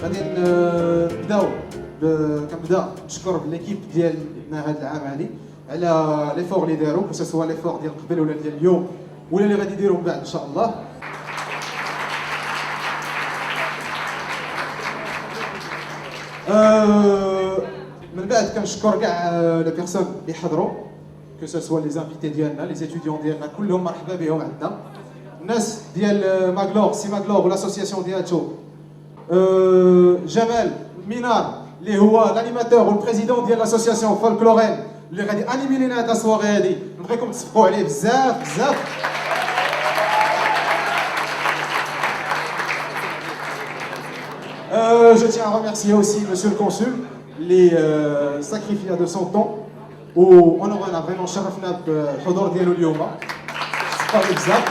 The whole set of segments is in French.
غادي نبداو كنبدا نشكر ليكيب ديالنا هذا العام هذه على ليفور اللي داروا كو سوا ليفور ديال قبل ولا ديال اليوم ولا اللي غادي يديروا من بعد ان شاء الله. من بعد كنشكر كاع لي بيرسون اللي حضروا كو سوا لي زانفيتي ديالنا لي زيتيديون ديالنا كلهم مرحبا بهم عندنا. الناس ديال ماغلور سي ماغلور والاسوسياسيون ديالته جمال مينار اللي هو l'animateur والبريزيدون ديال لاسوسياسيون فولكلورين اللي غادي انيمي لينا هاد السواغي هادي نبغيكم تصفقوا عليه بزاف بزاف. Je tiens à remercier aussi Monsieur le Consul, les sacrifiés de son temps, où on aura vraiment شرفنا بالحضور ديالو اليوم. C'est pas exact.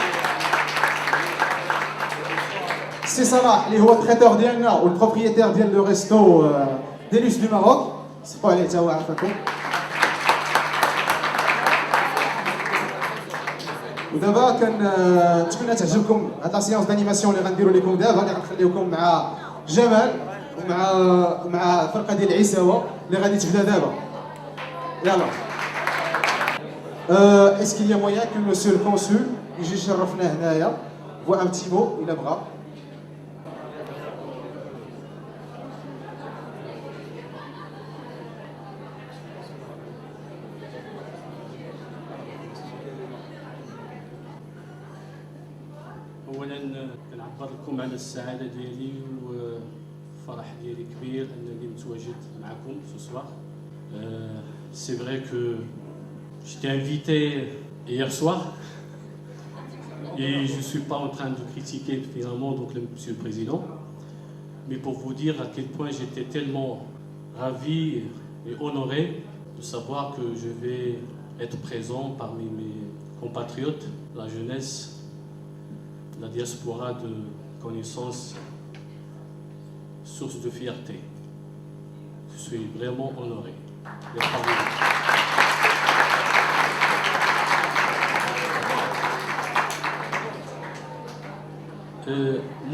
C'est Salah, اللي هو التريتور ديالنا والبروبريتير ديال لو ريستو ديلوس دو ماروك. صفقوا عليه تا هو عافاكم. ودابا كنتمنى تعجبكم هاد لا سيونس دانيماسيون اللي غنديروا لكم دابا اللي غنخليوكم مع جمال ومع الفرقه ديال العيساوه اللي غادي تبدا دابا. يلا est-ce qu'il y a moyen que monsieur le consul يجي يشرفنا هنايا voit un petit mot il بغى. اولا كنعبر لكم على السعاده ديالي والفرح ديالي كبير انني متواجد معكم ce soir. C'est vrai que j'étais invité hier soir et je ne suis pas en train de critiquer finalement donc le monsieur le président, mais pour vous dire à quel point j'étais tellement ravi et honoré de savoir que je vais être présent parmi mes compatriotes, la jeunesse, la diaspora de connaissances, source de fierté. Je suis vraiment honoré d'être parmi vous.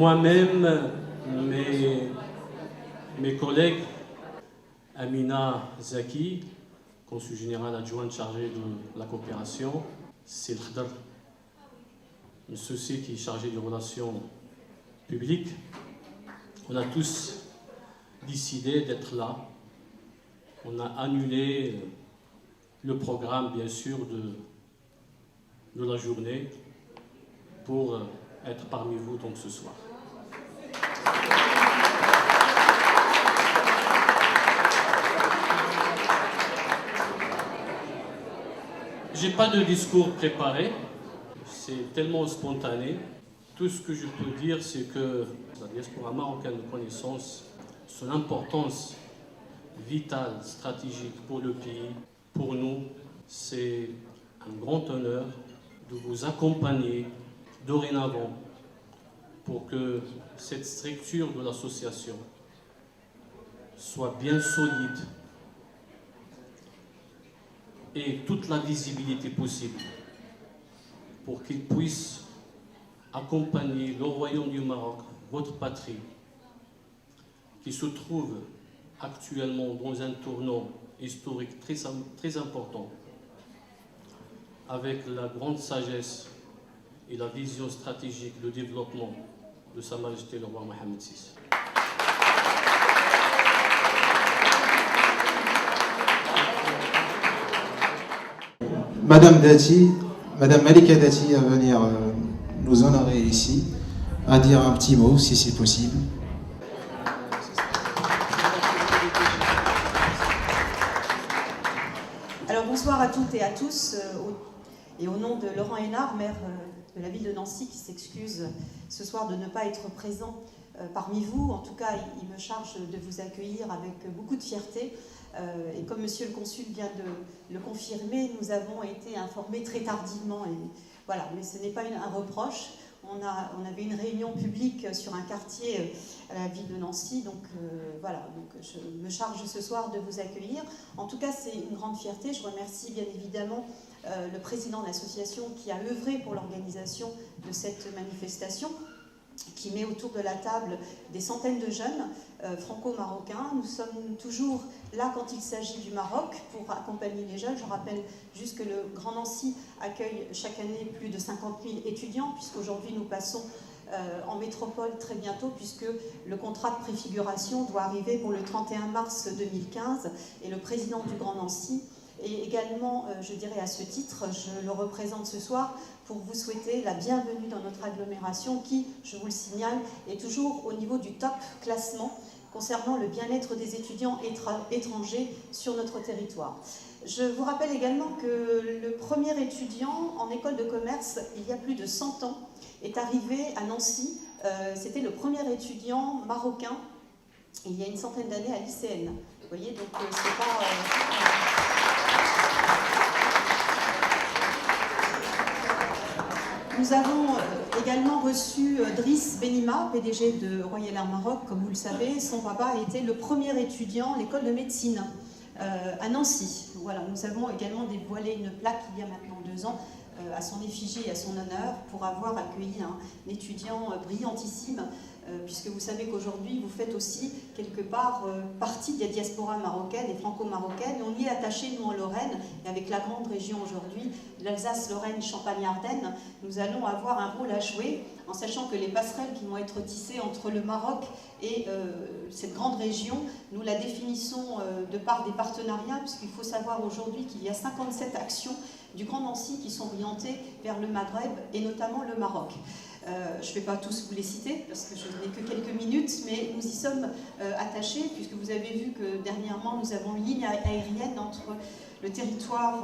Moi-même, mes collègues, Amina Zaki, consul général adjoint chargé de la coopération, Sil Khadr, monsieur C qui est chargé des relations publiques, on a tous décidé d'être là. On a annulé le programme, bien sûr, de la journée pour être parmi vous donc ce soir. J'ai pas de discours préparé, c'est tellement spontané. Tout ce que je peux dire, c'est que la diaspora marocaine de connaissance, son importance vitale, stratégique pour le pays, pour nous, c'est un grand honneur de vous accompagner dorénavant pour que cette structure de l'association soit bien solide et toute la visibilité possible pour qu'il puisse accompagner le Royaume du Maroc, votre patrie, qui se trouve actuellement dans un tournant historique très important, avec la grande sagesse et la vision stratégique de développement de Sa Majesté le roi Mohammed VI. Madame Dati, Madame Malika Dati à venir nous honorer ici, à dire un petit mot si c'est possible. Alors bonsoir à toutes et à tous, et au nom de Laurent Hénard, maire de la ville de Nancy, qui s'excuse ce soir de ne pas être présent parmi vous. En tout cas, il me charge de vous accueillir avec beaucoup de fierté. Et comme Monsieur le Consul vient de le confirmer, nous avons été informés très tardivement. Et voilà, mais ce n'est pas un reproche. On avait une réunion publique sur un quartier à la ville de Nancy, donc voilà, donc je me charge ce soir de vous accueillir. En tout cas, c'est une grande fierté. Je remercie bien évidemment le président de l'association qui a œuvré pour l'organisation de cette manifestation. qui met autour de la table des centaines de jeunes franco-marocains. Nous sommes toujours là quand il s'agit du Maroc pour accompagner les jeunes. Je rappelle juste que le Grand Nancy accueille chaque année plus de 50 000 étudiants, puisqu'aujourd'hui nous passons en métropole très bientôt, puisque le contrat de préfiguration doit arriver pour le 31 mars 2015, et le président du Grand Nancy. Et également, je dirais à ce titre, je le représente ce soir pour vous souhaiter la bienvenue dans notre agglomération qui, je vous le signale, est toujours au niveau du top classement concernant le bien-être des étudiants étrangers sur notre territoire. Je vous rappelle également que le premier étudiant en école de commerce, il y a plus de 100 ans, est arrivé à Nancy. C'était le premier étudiant marocain, il y a une centaine d'années, à l'ICN. Vous voyez, donc c'est pas... Nous avons également reçu Driss Benima, PDG de Royal Air Maroc. Comme vous le savez, son papa a été le premier étudiant à l'école de médecine à Nancy. Voilà, nous avons également dévoilé une plaque il y a maintenant 2 ans à son effigie et à son honneur pour avoir accueilli un étudiant brillantissime, puisque vous savez qu'aujourd'hui vous faites aussi quelque part partie de la diaspora marocaine et franco-marocaine. On y est attaché, nous en Lorraine, et avec la grande région aujourd'hui, l'Alsace, Lorraine, Champagne-Ardenne, nous allons avoir un rôle à jouer, en sachant que les passerelles qui vont être tissées entre le Maroc et cette grande région, nous la définissons de par des partenariats, puisqu'il faut savoir aujourd'hui qu'il y a 57 actions du Grand Nancy qui sont orientées vers le Maghreb et notamment le Maroc. Je ne vais pas tous vous les citer parce que je n'ai que quelques minutes, mais nous y sommes attachés, puisque vous avez vu que dernièrement nous avons une ligne aérienne entre le territoire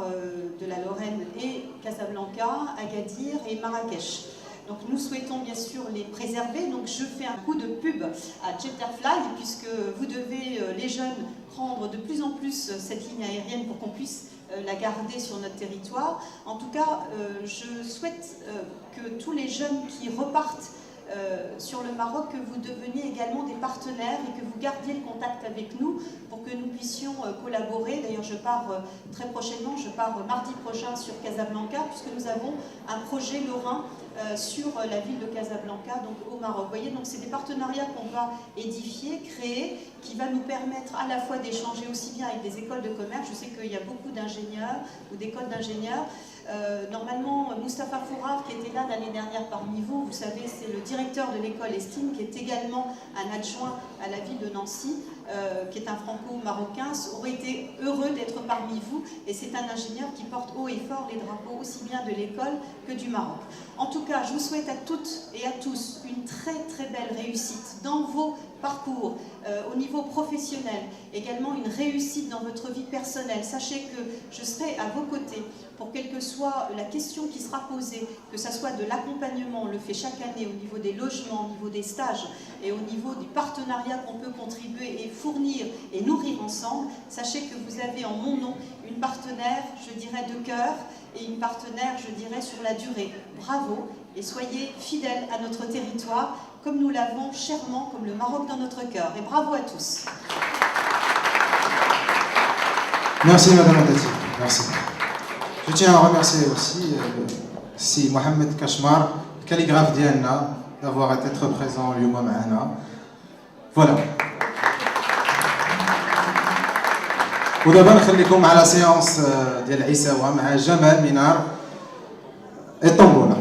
de la Lorraine et Casablanca, Agadir et Marrakech. Donc nous souhaitons bien sûr les préserver. Donc je fais un coup de pub à Jetterfly, puisque vous devez, les jeunes, prendre de plus en plus cette ligne aérienne pour qu'on puisse la garder sur notre territoire. En tout cas, je souhaite que tous les jeunes qui repartent sur le Maroc, que vous deveniez également des partenaires et que vous gardiez le contact avec nous pour que nous puissions collaborer. D'ailleurs, je pars très prochainement, je pars mardi prochain sur Casablanca, puisque nous avons un projet lorrain sur la ville de Casablanca, donc au Maroc. Vous voyez, donc c'est des partenariats qu'on va édifier, créer, qui va nous permettre à la fois d'échanger aussi bien avec des écoles de commerce. Je sais qu'il y a beaucoup d'ingénieurs ou d'écoles d'ingénieurs. Normalement, Moustapha Fourar, qui était là l'année dernière parmi vous, vous savez, c'est le directeur de l'école Estime, qui est également un adjoint à la ville de Nancy, qui est un franco-marocain, aurait été heureux d'être parmi vous, et c'est un ingénieur qui porte haut et fort les drapeaux aussi bien de l'école que du Maroc. En tout cas, je vous souhaite à toutes et à tous une très très belle réussite dans vos parcours, au niveau professionnel, également une réussite dans votre vie personnelle. Sachez que je serai à vos côtés pour quelle que soit la question qui sera posée, que ce soit de l'accompagnement, on le fait chaque année au niveau des logements, au niveau des stages et au niveau du partenariat qu'on peut contribuer et fournir et nourrir ensemble. Sachez que vous avez en mon nom une partenaire, je dirais, de cœur et une partenaire, je dirais, sur la durée. Bravo et soyez fidèles à notre territoire comme nous l'avons chèrement, comme le Maroc dans notre cœur. Et bravo à tous. Merci Madame Adati, merci. Je tiens à remercier aussi si Mohamed Kachmar, calligraphe d'Ianna, d'avoir été présent اليوم معنا. Voilà. ودابا نخليكم على سيونس ديال عيساوة مع جمال منار الطنبولة.